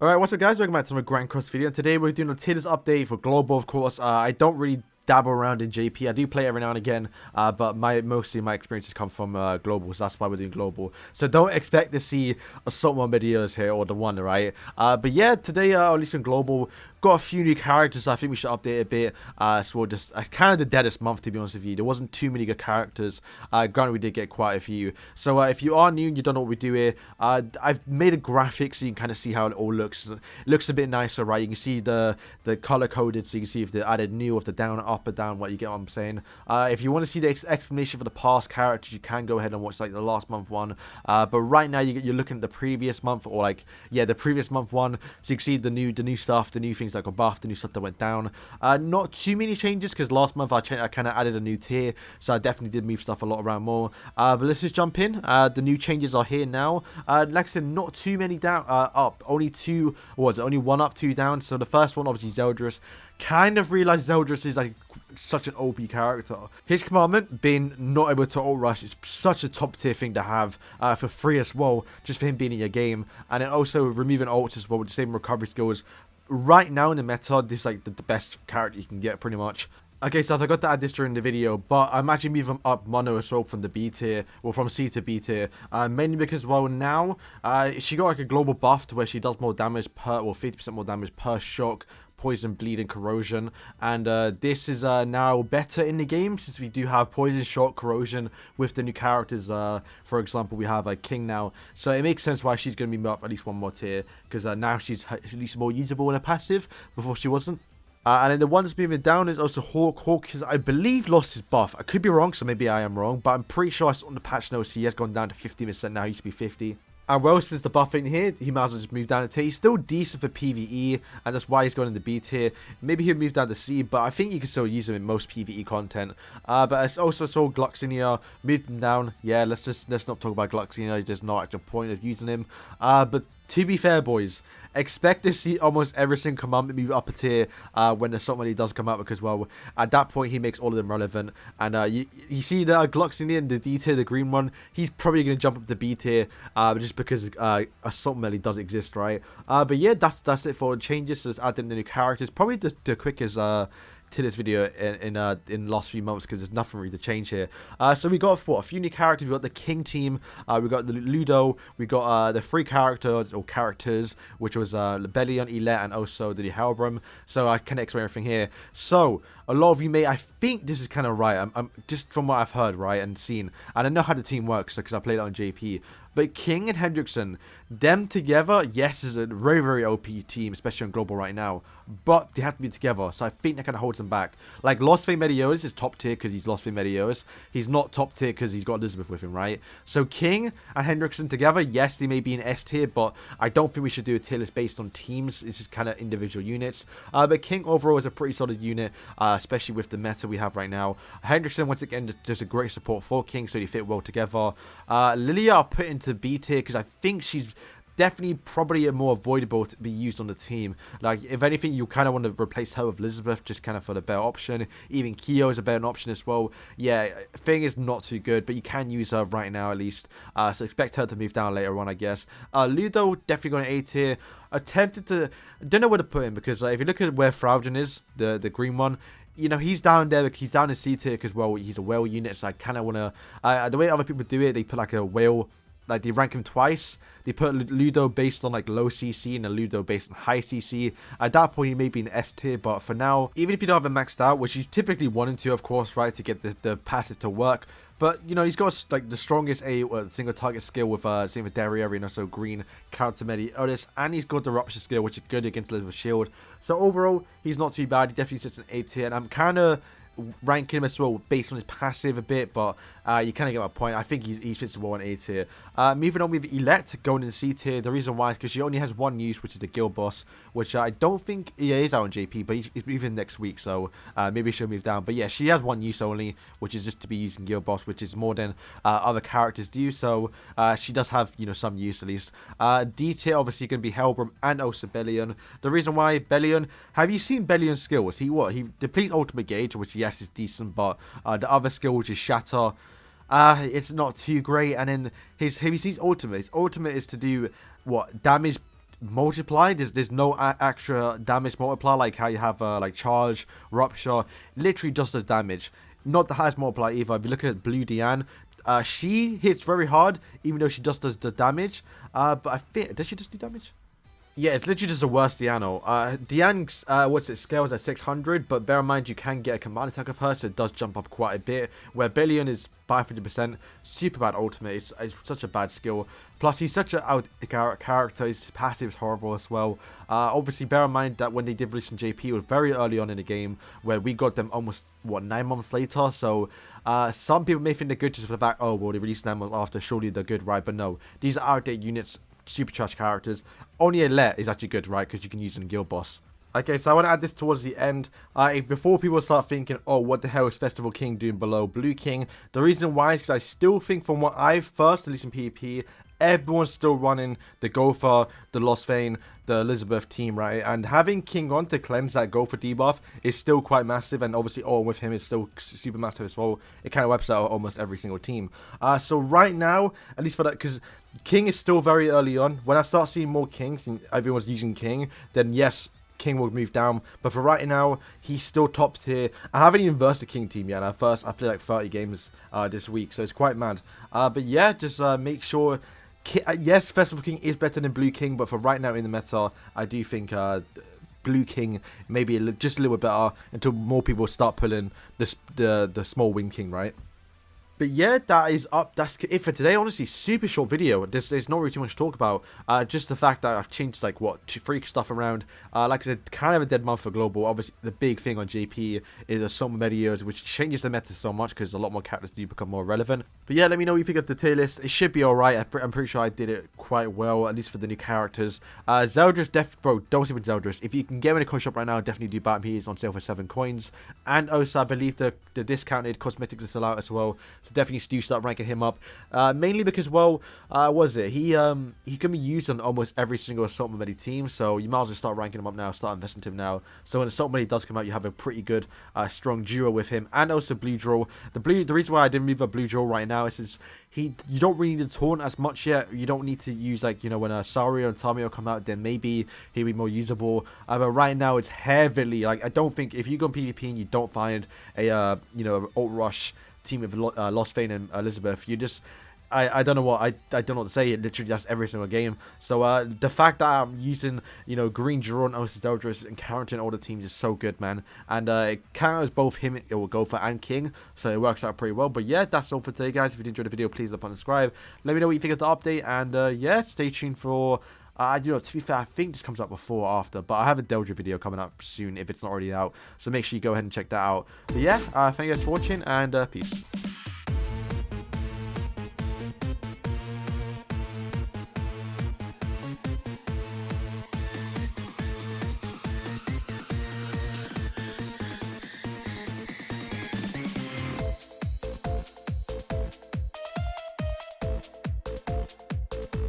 Alright, what's up guys, welcome back to another Grand Cross video, and today we're doing a tier list update for Global, of course. I don't really dabble around in JP, I do play every now and again, but mostly my experiences come from Global, so that's why we're doing Global. So don't expect to see a someone videos here, or the one, right? But yeah, today, at least in Global, got a few new characters, so I think we should update a bit. So we'll just, kind of the deadest month, to be honest with you. There wasn't too many good characters. Granted, we did get quite a few. So if you are new and you don't know what we do here, I've made a graphic so you can kind of see how it all looks. It looks a bit nicer, right? You can see the color coded, so you can see if they added new, if the down, up, or down, what you get what I'm saying. If you want to see the explanation for the past characters, you can go ahead and watch like the last month one. But right now you're looking at the previous month, or like, yeah, the previous month one. So you can see the new stuff, the new things that got buffed, the new stuff that went down. Not too many changes, because last month I kind of added a new tier, so I definitely did move stuff a lot around more. But let's just jump in. The new changes are here now. Like I said, not too many down, up. Only two, what was it? Only one up, two down. So the first one, obviously, Zeldris. Kind of realized Zeldris is like such an OP character. His commandment, being not able to ult rush, is such a top tier thing to have for free as well, just for him being in your game. And then also removing ults as well with the same recovery skills. Right now in the meta, this is like the best character you can get, pretty much. Okay, so I forgot to add this during the video, but I'm actually moving up mono as well from the B tier, or from C to B tier, mainly because, well, now, she got like a global buff to where she does more damage per, well, 50% more damage per shock, poison, bleed, and corrosion, and this is now better in the game, since we do have poison, shock, corrosion with the new characters. For example, we have King now, so it makes sense why she's going to be moved up at least one more tier, because now she's at least more usable in a passive, before she wasn't. And then the one that's moving down is also Hawk. Hawk has, I believe, lost his buff. I could be wrong, so maybe I am wrong, but I'm pretty sure I saw on the patch notes he has gone down to 50% now. He used to be 50. And well, since the buff in here, he might as well just move down a tier. He's still decent for PvE, and that's why he's going in the B tier. Maybe he'll move down to C, but I think you can still use him in most PvE content. But it's also saw Gluxinia moved him down. Yeah, let's not talk about Gluxinia. There's no actual point of using him. But to be fair, boys, expect to see almost every single commandment move up a tier when the somebody does come out, because, well, at that point he makes all of them relevant. And you see the Gluxinia in the D tier, the green one, he's probably going to jump up to B tier just because Assault Melee does exist, right? But yeah, that's it for changes. So let's add in the new characters. Probably the quickest to this video in the last few months, because there's nothing really to change here. So we got a few new characters. We got the King team, we got the Ludo, we got the three characters, which was Lebellion, Elette, and also the Helbram. So I can explain everything here. So a lot of you may, I think this is kind of right. I'm just from what I've heard, right, and seen, and I know how the team works because I played it on JP. But King and Hendrickson, them together, yes, is a very, very OP team, especially on Global right now. But they have to be together, so I think that kind of holds them back. Like, Lost Fame Mediolis is top tier because he's Lost Fame Mediolis. He's not top tier because he's got Elizabeth with him, right? So King and Hendrickson together, yes, they may be in S tier, but I don't think we should do a tier list based on teams. It's just kind of individual units. But King overall is a pretty solid unit, especially with the meta we have right now. Hendrickson, once again, just a great support for King, so they fit well together. Lilia I'll put into B tier because I think she's definitely probably more avoidable to be used on the team. Like, if anything, you kind of want to replace her with Elizabeth, just kind of for the better option. Even Kyo is a better option as well. Yeah, Thing is not too good, but you can use her right now at least. So expect her to move down later on, I guess. Ludo, definitely going to A tier. Attempted to, don't know where to put him, because if you look at where Fraudin is, the green one, you know, he's down there, he's down in C tier because, well, he's a whale unit, so I kind of want to, the way other people do it, they put like a whale, like they rank him twice. They put Ludo based on like low CC and a Ludo based on high CC. At that point, he may be in S tier, but for now, even if you don't have it maxed out, which you typically want him to, of course, right, to get the passive to work. But, you know, he's got like the strongest single target skill with same with Daria and also green counter Mediolis, and he's got the rupture skill, which is good against Elizabeth Shield. So overall, he's not too bad. He definitely sits in A tier, and I'm kind of ranking him as well based on his passive a bit, but you kind of get my point. I think he fits well in A tier. Moving on with Elette going in C tier. The reason why is because she only has one use, which is the guild boss, which I don't think is out on JP, but he's moving next week, so maybe she'll move down. But yeah, she has one use only, which is just to be using guild boss, which is more than other characters do. So she does have, you know, some use at least. D tier obviously going to be Helbram and also Bellion. The reason why Bellion, have you seen Bellion's skills? He depletes ultimate gauge, which yes is decent, but the other skill, which is Shatter, it's not too great. And then his ultimate is to do what, damage multiply. There's no extra damage multiply like how you have like charge, rupture. Literally just does damage, not the highest multiplier either. If you look at Blue Diane, she hits very hard even though she just does the damage, but I think, does she just do damage? Yeah, it's literally just the worst Diano. Diane's, scales at 600, but bear in mind you can get a command attack of her, so it does jump up quite a bit, where Billion is 500%, super bad ultimate, it's such a bad skill. Plus, he's such a character, his passive is horrible as well. Obviously, bear in mind that when they did release in JP, it was very early on in the game, where we got them almost, 9 months later, so some people may think they're good just for the fact, oh, well, they released 9 months after, surely they're good, right? But no, these are outdated units, super trash characters. Only Alette is actually good, right? Because you can use it in Guild Boss. Okay, so I want to add this towards the end. Before people start thinking, oh, what the hell is Festival King doing below Blue King? The reason why is because I still think from what I've first, at least in PvP, everyone's still running the Gopher, the Lost Vein, the Elizabeth team, right? And having King on to cleanse that Gopher debuff is still quite massive, and obviously Owen with him is still super massive as well. It kind of wipes out almost every single team. So right now, at least for that, because King is still very early on. When I start seeing more Kings and everyone's using King, then yes, King will move down, but for right now, he's still top tier. I haven't even versed the King team yet, and I played like 30 games this week, so it's quite mad. But yeah, just make sure. Yes, Festival King is better than Blue King, but for right now in the meta, I do think Blue King maybe just a little bit better until more people start pulling the small Wing King, right? But yeah, that is up. That's it for today. Honestly, super short video. There's not really too much to talk about. Just the fact that I've changed like what, freak stuff around. Like I said, kind of a dead month for global. Obviously, the big thing on JP is the summer medios, which changes the meta so much because a lot more characters do become more relevant. But yeah, let me know what you think of the tier list. It should be alright. I'm pretty sure I did it quite well, at least for the new characters. Zeldris, bro, don't sleep with Zeldris. If you can get him in a coin shop right now, definitely do buy him. He is on sale for 7 coins. And also, I believe the discounted cosmetics are still out as well. So definitely do start ranking him up, mainly because, well, he can be used on almost every single Assault Medi team, so you might as well start ranking him up now, start investing to him now, so when Assault Medi does come out, you have a pretty good strong duo with him. And also Blue Draw. The reason why I didn't move a Blue Draw right now is you don't really need to taunt as much yet. You don't need to use, like, you know, when Sario and Tamio come out, then maybe he'll be more usable. But right now it's heavily, like, I don't think if you go on PvP and you don't find a ult rush team with Lost Vein and Elizabeth, you just I don't know what I don't know what to say. It literally does every single game. So the fact that I'm using Green Drone, Zeldris, and counting all the teams is so good, man. And it counters both him, it will go for, and King, so it works out pretty well. But yeah, that's all for today, guys. If you did enjoy the video, please like and subscribe. Let me know what you think of the update, and yeah, stay tuned for. To be fair, I think this comes out before or after, but I have a Deldra video coming up soon if it's not already out, so make sure you go ahead and check that out. But yeah, thank you guys for watching, and peace.